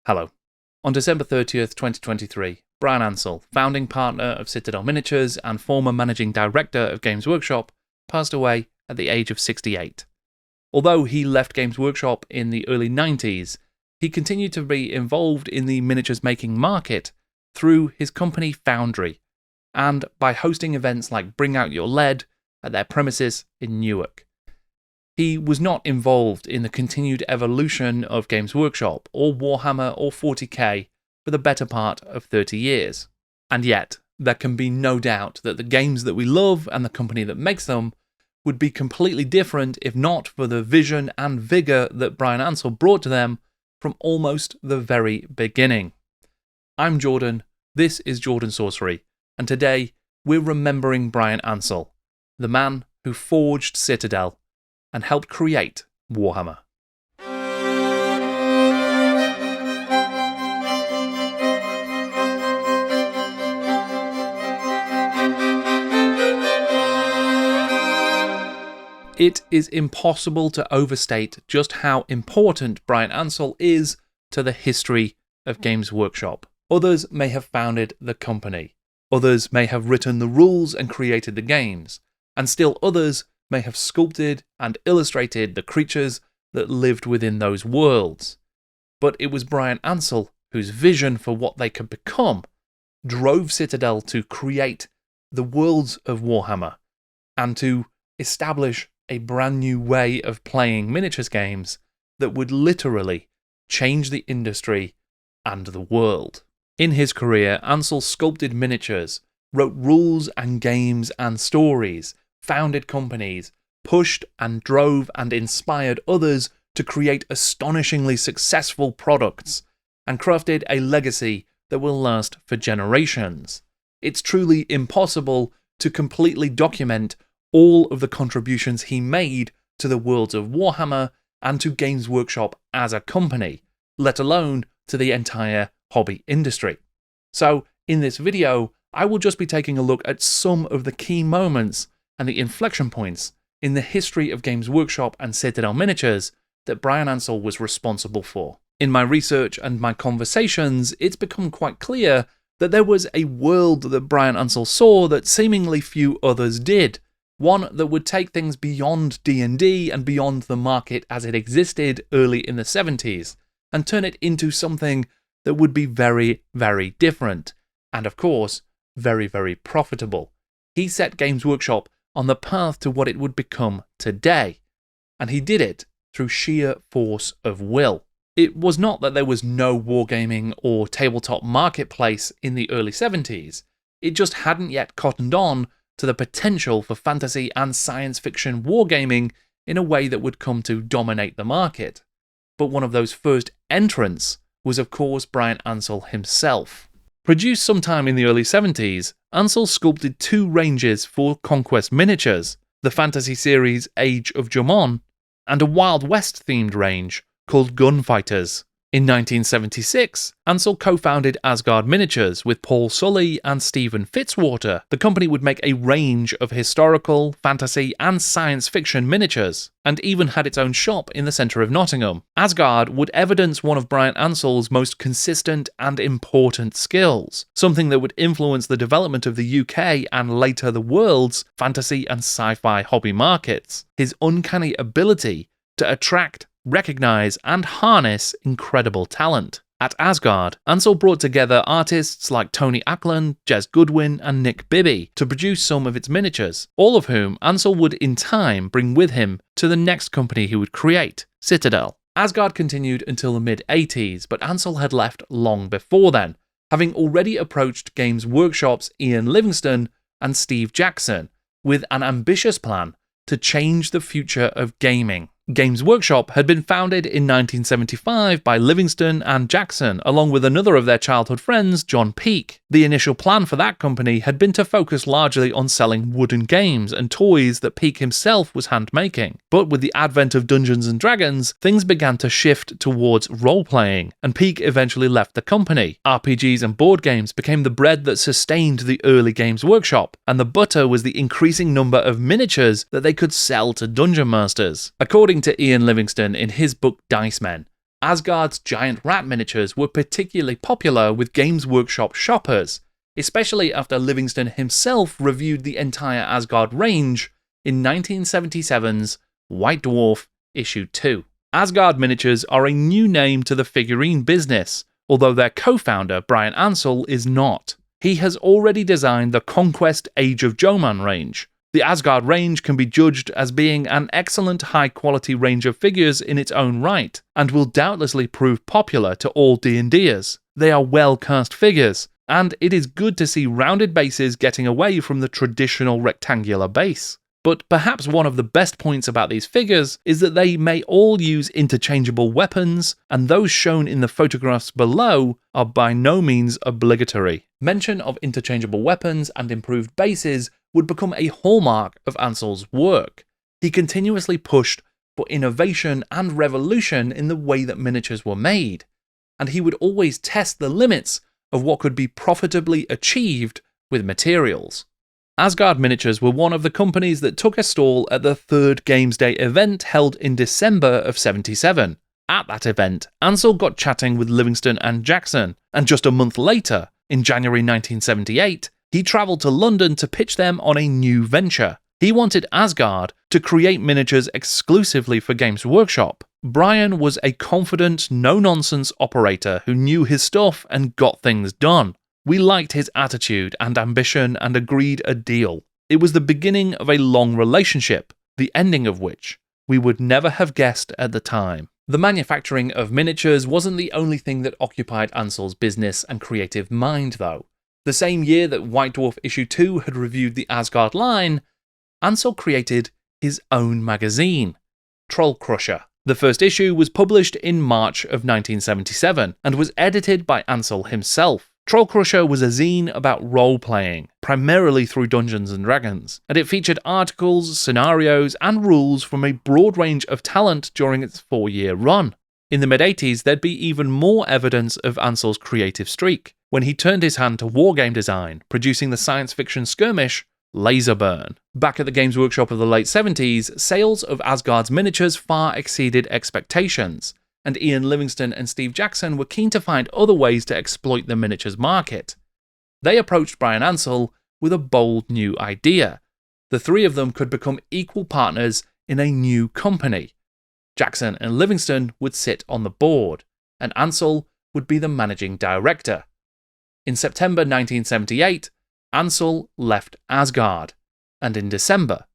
Hello. On December 30th, 2023, Bryan Ansell, founding partner of Citadel Miniatures and former managing director of Games Workshop, passed away at the age of 68. Although he left Games Workshop in the early 90s, he continued to be involved in the miniatures making market through his company Foundry, and by hosting events like Bring Out Your Lead at their premises in Newark. He was not involved in the continued evolution of Games Workshop, or Warhammer, or 40k for the better part of 30 years. And yet, there can be no doubt that the games that we love and the company that makes them would be completely different if not for the vision and vigour that Bryan Ansell brought to them from almost the very beginning. I'm Jordan, this is Jordan Sorcery, and today we're remembering Bryan Ansell, the man who forged Citadel and helped create Warhammer. It is impossible to overstate just how important Bryan Ansell is to the history of Games Workshop. Others may have founded the company, others may have written the rules and created the games, and still others may have sculpted and illustrated the creatures that lived within those worlds. But it was Bryan Ansell whose vision for what they could become drove Citadel to create the worlds of Warhammer and to establish a brand new way of playing miniatures games that would literally change the industry and the world. In his career, Ansell sculpted miniatures, wrote rules and games and stories, founded companies, pushed and drove and inspired others to create astonishingly successful products, and crafted a legacy that will last for generations. It's truly impossible to completely document all of the contributions he made to the worlds of Warhammer and to Games Workshop as a company, let alone to the entire hobby industry. So, in this video, I will just be taking a look at some of the key moments and the inflection points in the history of Games Workshop and Citadel Miniatures that Bryan Ansell was responsible for. In my research and my conversations, it's become quite clear that there was a world that Bryan Ansell saw that seemingly few others did. One that would take things beyond D&D and beyond the market as it existed early in the 70s, and turn it into something that would be very, very different, and of course, very, very profitable. He set Games Workshop on the path to what it would become today, and he did it through sheer force of will. It was not that there was no wargaming or tabletop marketplace in the early 70s, it just hadn't yet cottoned on to the potential for fantasy and science fiction wargaming in a way that would come to dominate the market. But one of those first entrants was of course Bryan Ansell himself. Produced sometime in the early 70s, Ansell sculpted two ranges for Conquest Miniatures, the fantasy series Age of Jomon, and a Wild West themed range called Gunfighters. In 1976, Ansell co-founded Asgard Miniatures with Paul Sully and Stephen Fitzwater. The company would make a range of historical, fantasy, and science fiction miniatures, and even had its own shop in the centre of Nottingham. Asgard would evidence one of Bryan Ansell's most consistent and important skills, something that would influence the development of the UK and later the world's fantasy and sci-fi hobby markets. His uncanny ability to attract, recognise and harness incredible talent. At Asgard, Ansell brought together artists like Tony Ackland, Jez Goodwin and Nick Bibby to produce some of its miniatures, all of whom Ansell would in time bring with him to the next company he would create, Citadel. Asgard continued until the mid-80s, but Ansell had left long before then, having already approached Games Workshop's Ian Livingstone and Steve Jackson with an ambitious plan to change the future of gaming. Games Workshop had been founded in 1975 by Livingstone and Jackson, along with another of their childhood friends, John Peake. The initial plan for that company had been to focus largely on selling wooden games and toys that Peake himself was hand-making. But with the advent of Dungeons & Dragons, things began to shift towards role-playing, and Peake eventually left the company. RPGs and board games became the bread that sustained the early Games Workshop, and the butter was the increasing number of miniatures that they could sell to dungeon masters. According to Ian Livingstone in his book Dice Men, Asgard's giant rat miniatures were particularly popular with Games Workshop shoppers, especially after Livingstone himself reviewed the entire Asgard range in 1977's White Dwarf Issue 2. Asgard miniatures are a new name to the figurine business, although their co-founder, Bryan Ansell, is not. He has already designed the Conquest Age of Joman range. The Asgard range can be judged as being an excellent high-quality range of figures in its own right, and will doubtlessly prove popular to all D&Ders. They are well-cast figures, and it is good to see rounded bases getting away from the traditional rectangular base. But perhaps one of the best points about these figures is that they may all use interchangeable weapons, and those shown in the photographs below are by no means obligatory. Mention of interchangeable weapons and improved bases would become a hallmark of Ansell's work. He continuously pushed for innovation and revolution in the way that miniatures were made, and he would always test the limits of what could be profitably achieved with materials. Asgard Miniatures were one of the companies that took a stall at the third Games Day event held in December of '77. At that event, Ansell got chatting with Livingstone and Jackson, and just a month later, in January 1978, he travelled to London to pitch them on a new venture. He wanted Asgard to create miniatures exclusively for Games Workshop. Bryan was a confident, no-nonsense operator who knew his stuff and got things done. We liked his attitude and ambition and agreed a deal. It was the beginning of a long relationship, the ending of which we would never have guessed at the time. The manufacturing of miniatures wasn't the only thing that occupied Ansell's business and creative mind, though. The same year that White Dwarf Issue 2 had reviewed the Asgard line, Ansell created his own magazine, Troll Crusher. The first issue was published in March of 1977 and was edited by Ansell himself. Troll Crusher was a zine about role-playing, primarily through Dungeons & Dragons, and it featured articles, scenarios, and rules from a broad range of talent during its 4-year run. In the mid-80s, there'd be even more evidence of Ansell's creative streak, when he turned his hand to wargame design, producing the science fiction skirmish Laserburn. Back at the Games Workshop of the late 70s, sales of Asgard's miniatures far exceeded expectations, and Ian Livingstone and Steve Jackson were keen to find other ways to exploit the miniatures market. They approached Bryan Ansell with a bold new idea. The three of them could become equal partners in a new company. Jackson and Livingstone would sit on the board, and Ansell would be the managing director. In September 1978, Ansell left Asgard, and in December,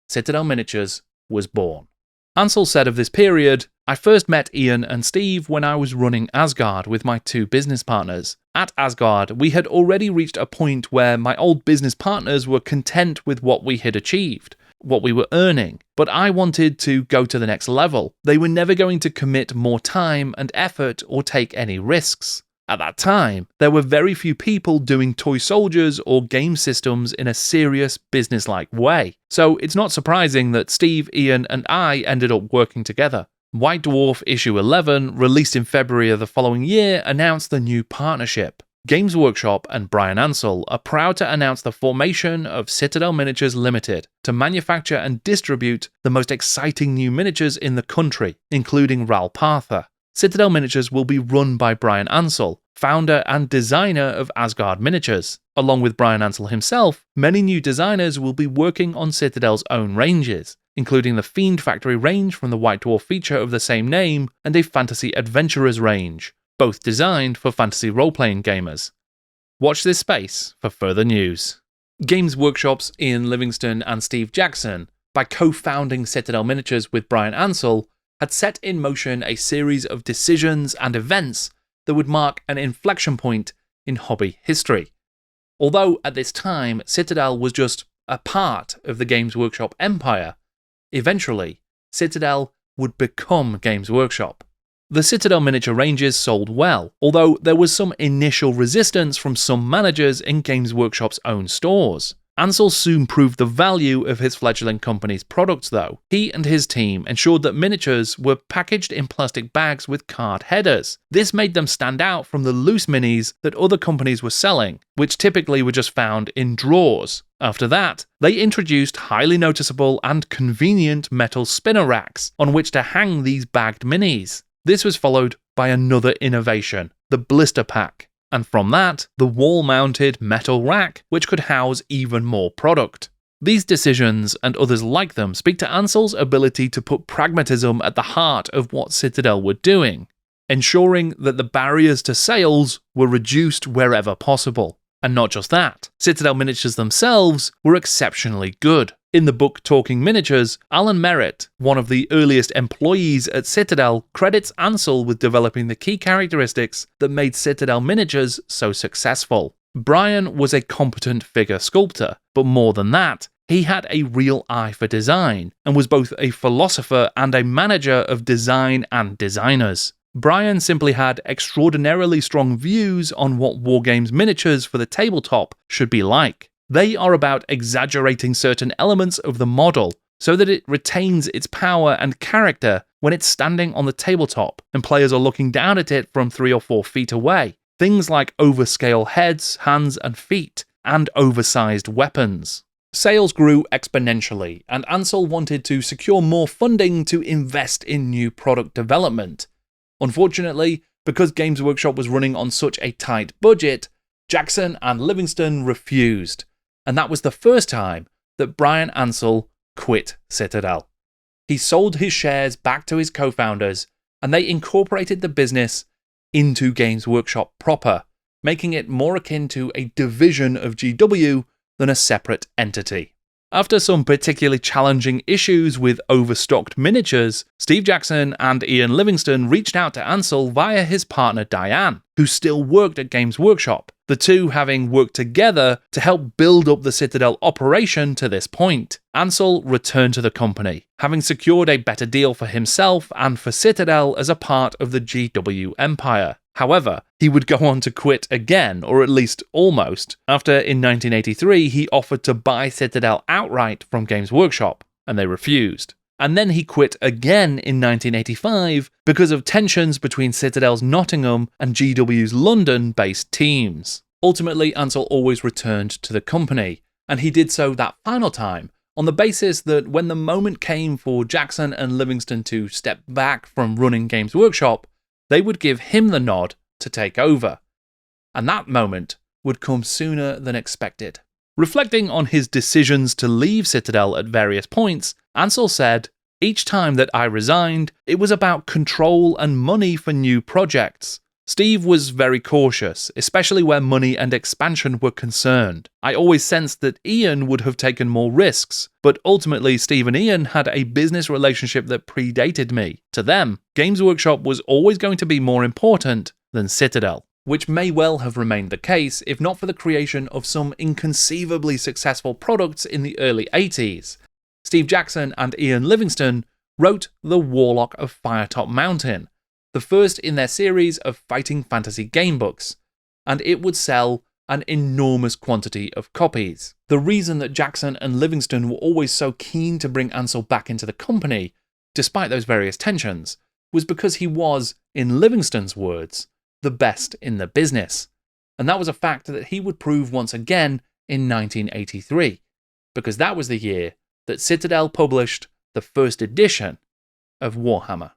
Citadel Miniatures was born. Ansell said of this period, "I first met Ian and Steve when I was running Asgard with my two business partners. At Asgard, we had already reached a point where my old business partners were content with what we had achieved, what we were earning, but I wanted to go to the next level. They were never going to commit more time and effort or take any risks. At that time, there were very few people doing toy soldiers or game systems in a serious, business-like way. So it's not surprising that Steve, Ian, and I ended up working together." White Dwarf Issue 11, released in February of the following year, announced the new partnership. Games Workshop and Bryan Ansell are proud to announce the formation of Citadel Miniatures Limited to manufacture and distribute the most exciting new miniatures in the country, including Ral Partha. Citadel Miniatures will be run by Bryan Ansell, founder and designer of Asgard Miniatures. Along with Bryan Ansell himself, many new designers will be working on Citadel's own ranges, including the Fiend Factory range from the White Dwarf feature of the same name and a Fantasy Adventurers range, both designed for fantasy role-playing gamers. Watch this space for further news. Games Workshop's Ian Livingstone and Steve Jackson, by co-founding Citadel Miniatures with Bryan Ansell, had set in motion a series of decisions and events that would mark an inflection point in hobby history. Although at this time Citadel was just a part of the Games Workshop empire, eventually Citadel would become Games Workshop. The Citadel miniature ranges sold well, although there was some initial resistance from some managers in Games Workshop's own stores. Ansell soon proved the value of his fledgling company's products though. He and his team ensured that miniatures were packaged in plastic bags with card headers. This made them stand out from the loose minis that other companies were selling, which typically were just found in drawers. After that, they introduced highly noticeable and convenient metal spinner racks on which to hang these bagged minis. This was followed by another innovation, the blister pack, and from that, the wall-mounted metal rack, which could house even more product. These decisions, and others like them, speak to Ansell's ability to put pragmatism at the heart of what Citadel were doing, ensuring that the barriers to sales were reduced wherever possible. And not just that, Citadel Miniatures themselves were exceptionally good. In the book Talking Miniatures, Alan Merritt, one of the earliest employees at Citadel, credits Ansell with developing the key characteristics that made Citadel Miniatures so successful. Bryan was a competent figure sculptor, but more than that, he had a real eye for design, and was both a philosopher and a manager of design and designers. Bryan simply had extraordinarily strong views on what Wargames miniatures for the tabletop should be like. They are about exaggerating certain elements of the model so that it retains its power and character when it's standing on the tabletop and players are looking down at it from 3 or 4 feet away. Things like overscale heads, hands and feet, and oversized weapons. Sales grew exponentially, and Ansell wanted to secure more funding to invest in new product development. Unfortunately, because Games Workshop was running on such a tight budget, Jackson and Livingstone refused, and that was the first time that Bryan Ansell quit Citadel. He sold his shares back to his co-founders, and they incorporated the business into Games Workshop proper, making it more akin to a division of GW than a separate entity. After some particularly challenging issues with overstocked miniatures, Steve Jackson and Ian Livingstone reached out to Ansell via his partner Diane, who still worked at Games Workshop, the two having worked together to help build up the Citadel operation to this point. Ansell returned to the company, having secured a better deal for himself and for Citadel as a part of the GW empire. However, he would go on to quit again, or at least almost, after in 1983 he offered to buy Citadel outright from Games Workshop, and they refused. And then he quit again in 1985 because of tensions between Citadel's Nottingham and GW's London-based teams. Ultimately, Ansell always returned to the company, and he did so that final time on the basis that when the moment came for Jackson and Livingstone to step back from running Games Workshop, they would give him the nod to take over. And that moment would come sooner than expected. Reflecting on his decisions to leave Citadel at various points, Ansell said, "Each time that I resigned, it was about control and money for new projects. Steve was very cautious, especially where money and expansion were concerned. I always sensed that Ian would have taken more risks, but ultimately Steve and Ian had a business relationship that predated me. To them, Games Workshop was always going to be more important than Citadel," which may well have remained the case if not for the creation of some inconceivably successful products in the early 80s. Steve Jackson and Ian Livingstone wrote The Warlock of Firetop Mountain, the first in their series of fighting fantasy gamebooks, and it would sell an enormous quantity of copies. The reason that Jackson and Livingstone were always so keen to bring Ansell back into the company, despite those various tensions, was because he was, in Livingstone's words, the best in the business. And that was a fact that he would prove once again in 1983, because that was the year that Citadel published the first edition of Warhammer.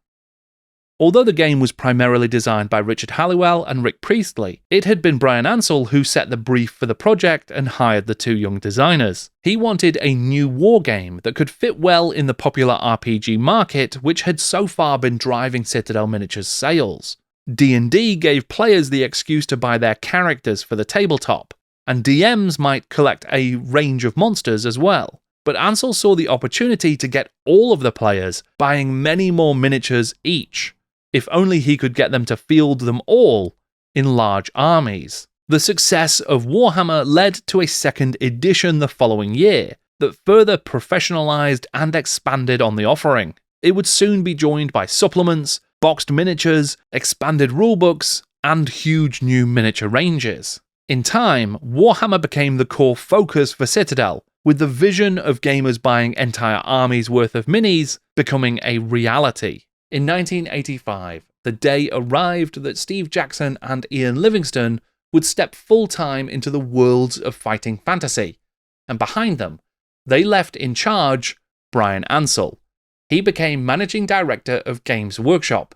Although the game was primarily designed by Richard Halliwell and Rick Priestley, it had been Bryan Ansell who set the brief for the project and hired the two young designers. He wanted a new war game that could fit well in the popular RPG market, which had so far been driving Citadel Miniatures' sales. D&D gave players the excuse to buy their characters for the tabletop, and DMs might collect a range of monsters as well. But Ansell saw the opportunity to get all of the players buying many more miniatures each, if only he could get them to field them all in large armies. The success of Warhammer led to a second edition the following year that further professionalized and expanded on the offering. It would soon be joined by supplements, boxed miniatures, expanded rulebooks, and huge new miniature ranges. In time, Warhammer became the core focus for Citadel, with the vision of gamers buying entire armies worth of minis becoming a reality. In 1985, the day arrived that Steve Jackson and Ian Livingstone would step full-time into the worlds of fighting fantasy, and behind them, they left in charge Bryan Ansell. He became managing director of Games Workshop,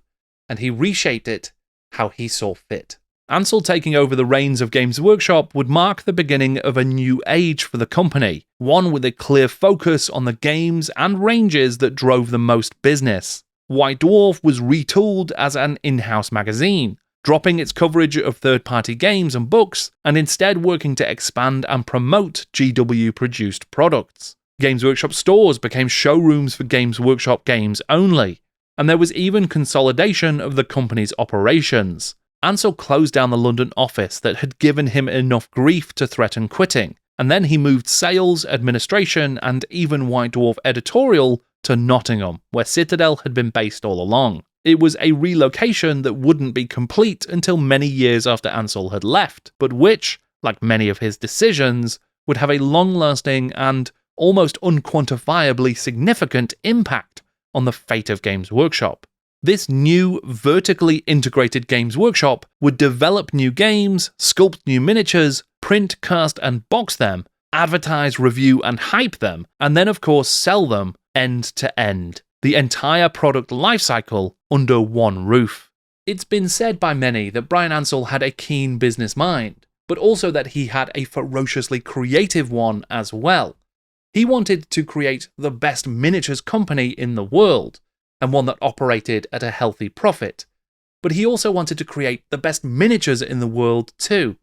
and he reshaped it how he saw fit. Ansell taking over the reins of Games Workshop would mark the beginning of a new age for the company, one with a clear focus on the games and ranges that drove the most business. White Dwarf was retooled as an in-house magazine, dropping its coverage of third-party games and books, and instead working to expand and promote GW-produced products. Games Workshop stores became showrooms for Games Workshop games only, and there was even consolidation of the company's operations. Ansell closed down the London office that had given him enough grief to threaten quitting, and then he moved sales, administration, and even White Dwarf editorial to Nottingham, where Citadel had been based all along. It was a relocation that wouldn't be complete until many years after Ansell had left, but which, like many of his decisions, would have a long-lasting and almost unquantifiably significant impact on the fate of Games Workshop. This new, vertically integrated Games Workshop would develop new games, sculpt new miniatures, print, cast, and box them, advertise, review, and hype them, and then of course sell them end to end. The entire product lifecycle under one roof. It's been said by many that Bryan Ansell had a keen business mind, but also that he had a ferociously creative one as well. He wanted to create the best miniatures company in the world, and one that operated at a healthy profit. But he also wanted to create the best miniatures in the world too.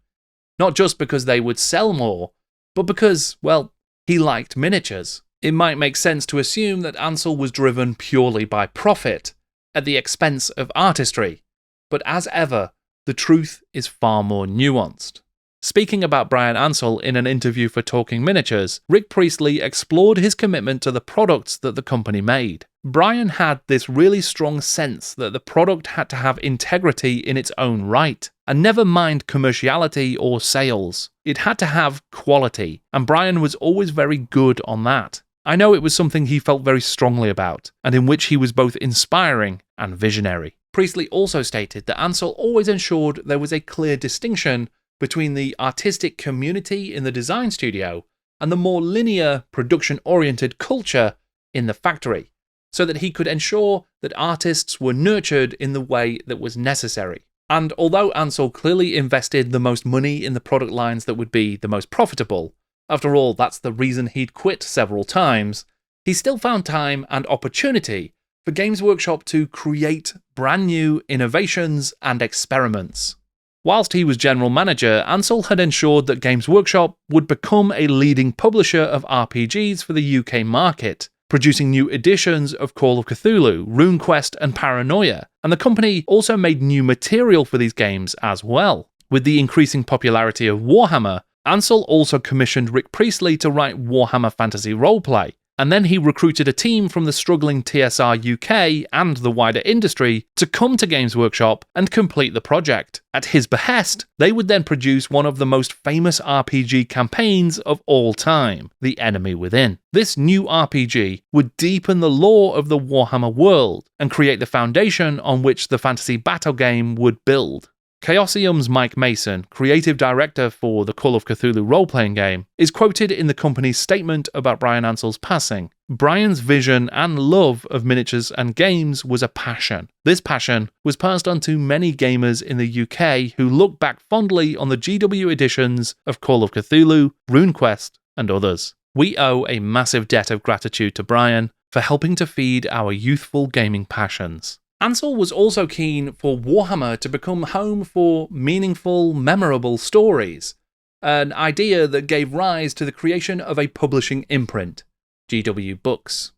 Not just because they would sell more, but because, well, he liked miniatures. It might make sense to assume that Ansell was driven purely by profit, at the expense of artistry. But as ever, the truth is far more nuanced. Speaking about Bryan Ansell in an interview for Talking Miniatures, Rick Priestley explored his commitment to the products that the company made. Bryan had this really strong sense that the product had to have integrity in its own right, and never mind commerciality or sales. It had to have quality, and Bryan was always very good on that. I know it was something he felt very strongly about, and in which he was both inspiring and visionary. Priestley also stated that Ansell always ensured there was a clear distinction between the artistic community in the design studio and the more linear, production-oriented culture in the factory, so that he could ensure that artists were nurtured in the way that was necessary. And although Ansell clearly invested the most money in the product lines that would be the most profitable, after all, that's the reason he'd quit several times, he still found time and opportunity for Games Workshop to create brand new innovations and experiments. Whilst he was general manager, Ansell had ensured that Games Workshop would become a leading publisher of RPGs for the UK market, producing new editions of Call of Cthulhu, RuneQuest, and Paranoia, and the company also made new material for these games as well. With the increasing popularity of Warhammer, Ansell also commissioned Rick Priestley to write Warhammer Fantasy Roleplay, and then he recruited a team from the struggling TSR UK and the wider industry to come to Games Workshop and complete the project. At his behest, they would then produce one of the most famous RPG campaigns of all time, The Enemy Within. This new RPG would deepen the lore of the Warhammer world and create the foundation on which the fantasy battle game would build. Chaosium's Mike Mason, creative director for the Call of Cthulhu role-playing game, is quoted in the company's statement about Bryan Ansell's passing. Bryan's vision and love of miniatures and games was a passion. This passion was passed on to many gamers in the UK who look back fondly on the GW editions of Call of Cthulhu, RuneQuest, and others. We owe a massive debt of gratitude to Bryan for helping to feed our youthful gaming passions. Ansell was also keen for Warhammer to become home for meaningful, memorable stories, an idea that gave rise to the creation of a publishing imprint, GW Books.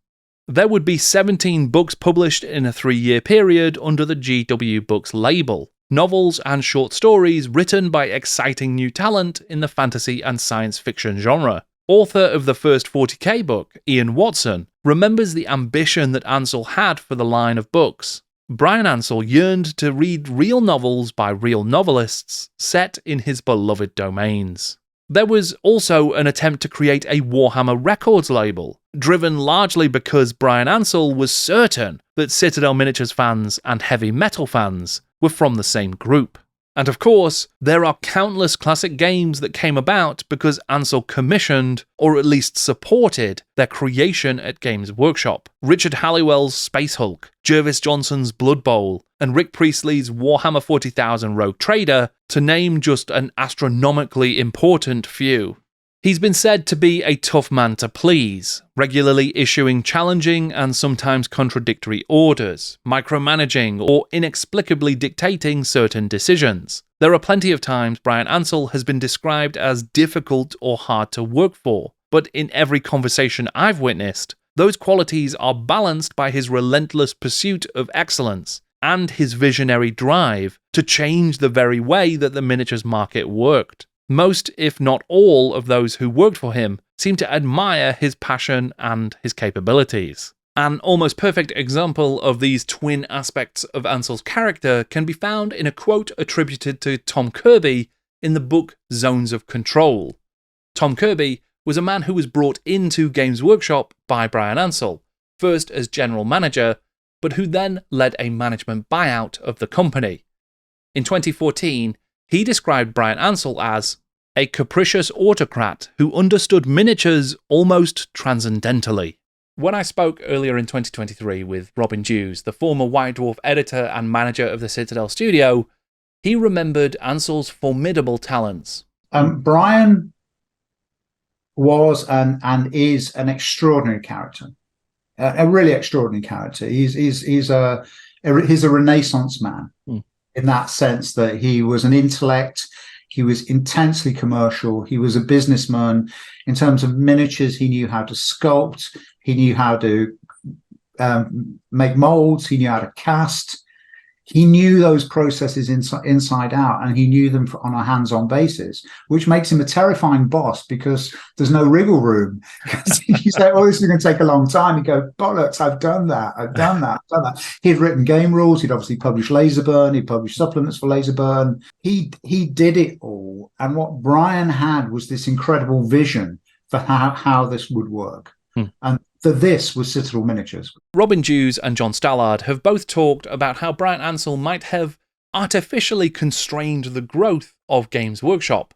There would be 17 books published in a 3-year period under the GW Books label, novels and short stories written by exciting new talent in the fantasy and science fiction genre. Author of the first 40k book, Ian Watson, remembers the ambition that Ansell had for the line of books. Bryan Ansell yearned to read real novels by real novelists set in his beloved domains. There was also an attempt to create a Warhammer Records label, driven largely because Bryan Ansell was certain that Citadel Miniatures fans and heavy metal fans were from the same group. And of course, there are countless classic games that came about because Ansell commissioned, or at least supported, their creation at Games Workshop. Richard Halliwell's Space Hulk, Jervis Johnson's Blood Bowl, and Rick Priestley's Warhammer 40,000 Rogue Trader, to name just an astronomically important few. He's been said to be a tough man to please, regularly issuing challenging and sometimes contradictory orders, micromanaging or inexplicably dictating certain decisions. There are plenty of times Bryan Ansell has been described as difficult or hard to work for, but in every conversation I've witnessed, those qualities are balanced by his relentless pursuit of excellence and his visionary drive to change the very way that the miniatures market worked. Most, if not all, of those who worked for him seem to admire his passion and his capabilities. An almost perfect example of these twin aspects of Ansell's character can be found in a quote attributed to Tom Kirby in the book Zones of Control. Tom Kirby was a man who was brought into Games Workshop by Bryan Ansell, first as general manager, but who then led a management buyout of the company. In 2014, he described Bryan Ansell as a capricious autocrat who understood miniatures almost transcendentally. When I spoke earlier in 2023 with Robin Dews, the former White Dwarf editor and manager of the Citadel studio, he remembered Ansell's formidable talents. Bryan was and is an extraordinary character, a really extraordinary character. He's a Renaissance man. In that sense that he was an intellect, he was intensely commercial, he was a businessman. In terms of miniatures, he knew how to sculpt, he knew how to make molds, he knew how to cast. He knew those processes inside out, and he knew them on a hands-on basis, which makes him a terrifying boss because there's no wriggle room. You say, oh, this is going to take a long time. You go, bollocks, I've done that. He'd written game rules. He'd obviously published Laserburn. He'd published supplements for Laserburn. He did it all. And what Bryan had was this incredible vision for how this would work. And for this was Citadel Miniatures. Robin Dews and John Stallard have both talked about how Bryan Ansell might have artificially constrained the growth of Games Workshop,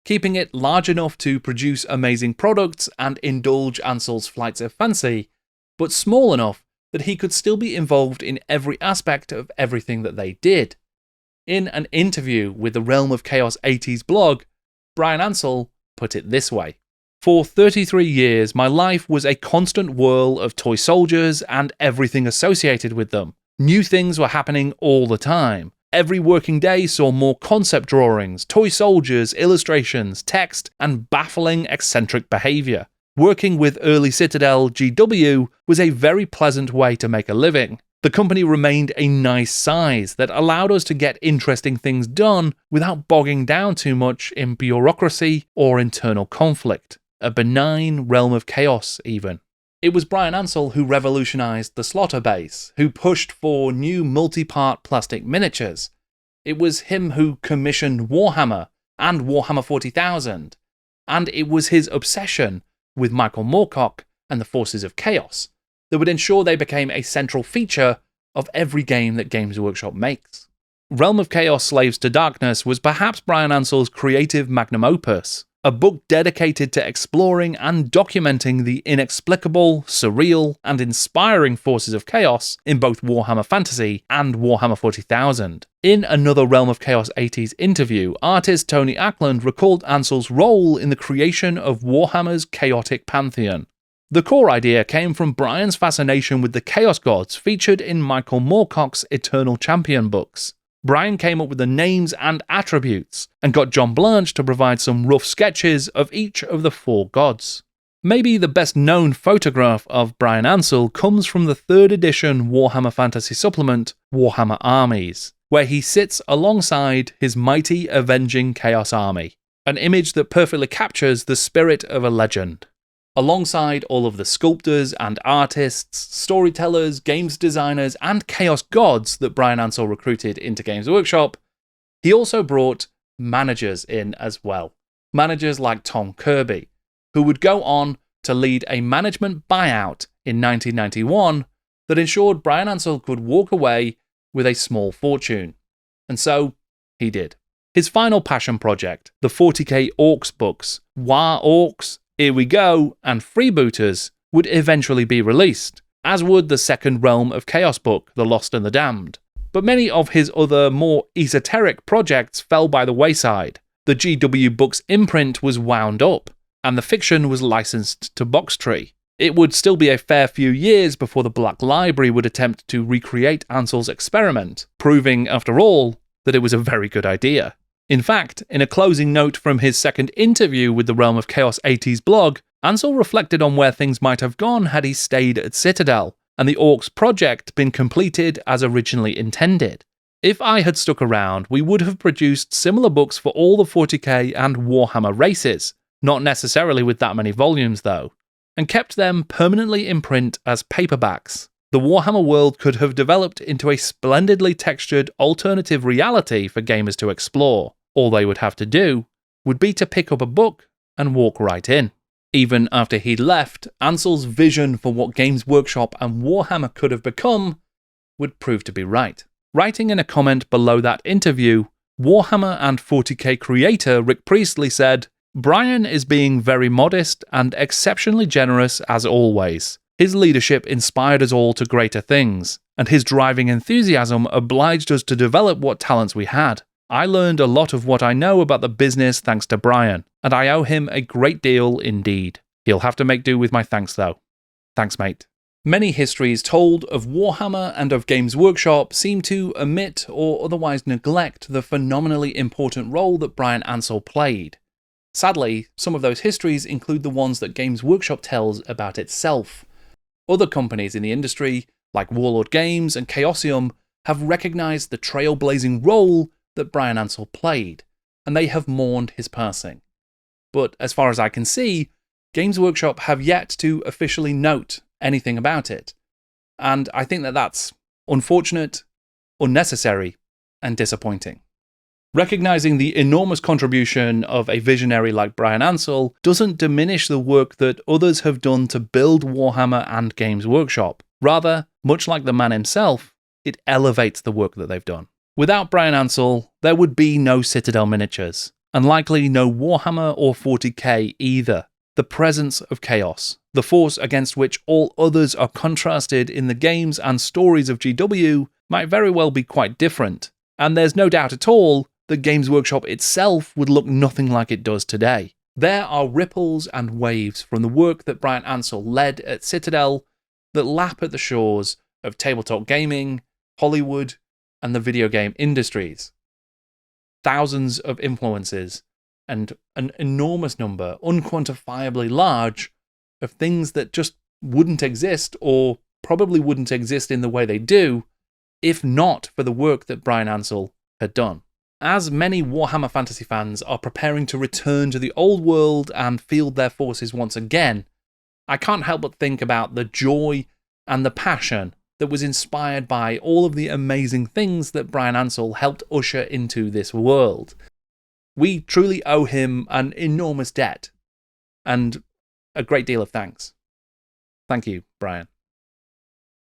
keeping it large enough to produce amazing products and indulge Ansell's flights of fancy, but small enough that he could still be involved in every aspect of everything that they did. In an interview with the Realm of Chaos 80s blog, Bryan Ansell put it this way: "For 33 years, my life was a constant whirl of toy soldiers and everything associated with them. New things were happening all the time. Every working day saw more concept drawings, toy soldiers, illustrations, text, and baffling eccentric behaviour. Working with early Citadel GW was a very pleasant way to make a living. The company remained a nice size that allowed us to get interesting things done without bogging down too much in bureaucracy or internal conflict. A benign realm of chaos, even." It was Bryan Ansell who revolutionized the Slaughter base, who pushed for new multi-part plastic miniatures. It was him who commissioned Warhammer and Warhammer 40,000, and it was his obsession with Michael Moorcock and the Forces of Chaos that would ensure they became a central feature of every game that Games Workshop makes. Realm of Chaos Slaves to Darkness was perhaps Bryan Ansell's creative magnum opus, a book dedicated to exploring and documenting the inexplicable, surreal, and inspiring forces of chaos in both Warhammer Fantasy and Warhammer 40,000. In another Realm of Chaos 80s interview, artist Tony Ackland recalled Ansell's role in the creation of Warhammer's chaotic pantheon. The core idea came from Bryan's fascination with the Chaos Gods featured in Michael Moorcock's Eternal Champion books. Bryan came up with the names and attributes, and got John Blanche to provide some rough sketches of each of the 4 gods. Maybe the best known photograph of Bryan Ansell comes from the 3rd edition Warhammer Fantasy supplement, Warhammer Armies, where he sits alongside his mighty avenging Chaos Army, an image that perfectly captures the spirit of a legend. Alongside all of the sculptors and artists, storytellers, games designers, and chaos gods that Bryan Ansell recruited into Games Workshop, he also brought managers in as well. Managers like Tom Kirby, who would go on to lead a management buyout in 1991 that ensured Bryan Ansell could walk away with a small fortune. And so, he did. His final passion project, the 40k Orcs books, War Orcs, Here We Go, and Freebooters, would eventually be released, as would the second Realm of Chaos book, The Lost and the Damned. but many of his other more esoteric projects fell by the wayside. The GW Books imprint was wound up, and the fiction was licensed to Boxtree. It would still be a fair few years before the Black Library would attempt to recreate Ansell's experiment, proving, after all, that it was a very good idea. In fact, in a closing note from his second interview with the Realm of Chaos 80s blog, Ansell reflected on where things might have gone had he stayed at Citadel, and the Orcs project been completed as originally intended. If I had stuck around, we would have produced similar books for all the 40k and Warhammer races, not necessarily with that many volumes though, and kept them permanently in print as paperbacks. The Warhammer world could have developed into a splendidly textured alternative reality for gamers to explore. All they would have to do would be to pick up a book and walk right in. Even after he'd left, Ansell's vision for what Games Workshop and Warhammer could have become would prove to be right. Writing in a comment below that interview, Warhammer and 40k creator Rick Priestley said, "Bryan is being very modest and exceptionally generous as always. His leadership inspired us all to greater things, and his driving enthusiasm obliged us to develop what talents we had. I learned a lot of what I know about the business thanks to Bryan, and I owe him a great deal indeed. He'll have to make do with my thanks though. Thanks, mate." Many histories told of Warhammer and of Games Workshop seem to omit or otherwise neglect the phenomenally important role that Bryan Ansell played. Sadly, some of those histories include the ones that Games Workshop tells about itself. Other companies in the industry, like Warlord Games and Chaosium, have recognised the trailblazing role that Bryan Ansell played, and they have mourned his passing. But as far as I can see, Games Workshop have yet to officially note anything about it, and I think that that's unfortunate, unnecessary, and disappointing. Recognising the enormous contribution of a visionary like Bryan Ansell doesn't diminish the work that others have done to build Warhammer and Games Workshop. Rather, much like the man himself, it elevates the work that they've done. Without Bryan Ansell, there would be no Citadel Miniatures, and likely no Warhammer or 40k either. The presence of chaos, the force against which all others are contrasted in the games and stories of GW, might very well be quite different, and there's no doubt at all that Games Workshop itself would look nothing like it does today. There are ripples and waves from the work that Bryan Ansell led at Citadel that lap at the shores of tabletop gaming, Hollywood, and the video game industries. Thousands of influences, and an enormous number, unquantifiably large, of things that just wouldn't exist, or probably wouldn't exist in the way they do, if not for the work that Bryan Ansell had done. As many Warhammer Fantasy fans are preparing to return to the old world and field their forces once again, I can't help but think about the joy and the passion that was inspired by all of the amazing things that Bryan Ansell helped usher into this world. We truly owe him an enormous debt, and a great deal of thanks. Thank you, Bryan.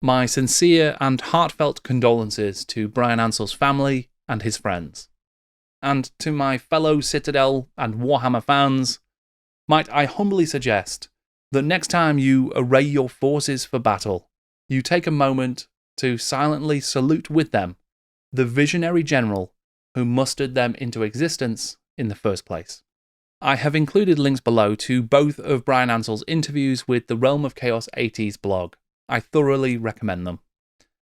My sincere and heartfelt condolences to Bryan Ansell's family and his friends. And to my fellow Citadel and Warhammer fans, might I humbly suggest that next time you array your forces for battle, you take a moment to silently salute with them the visionary general who mustered them into existence in the first place. I have included links below to both of Bryan Ansell's interviews with the Realm of Chaos 80s blog. I thoroughly recommend them.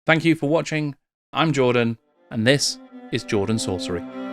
Thank you for watching. I'm Jordan, and this is Jordan Sorcery.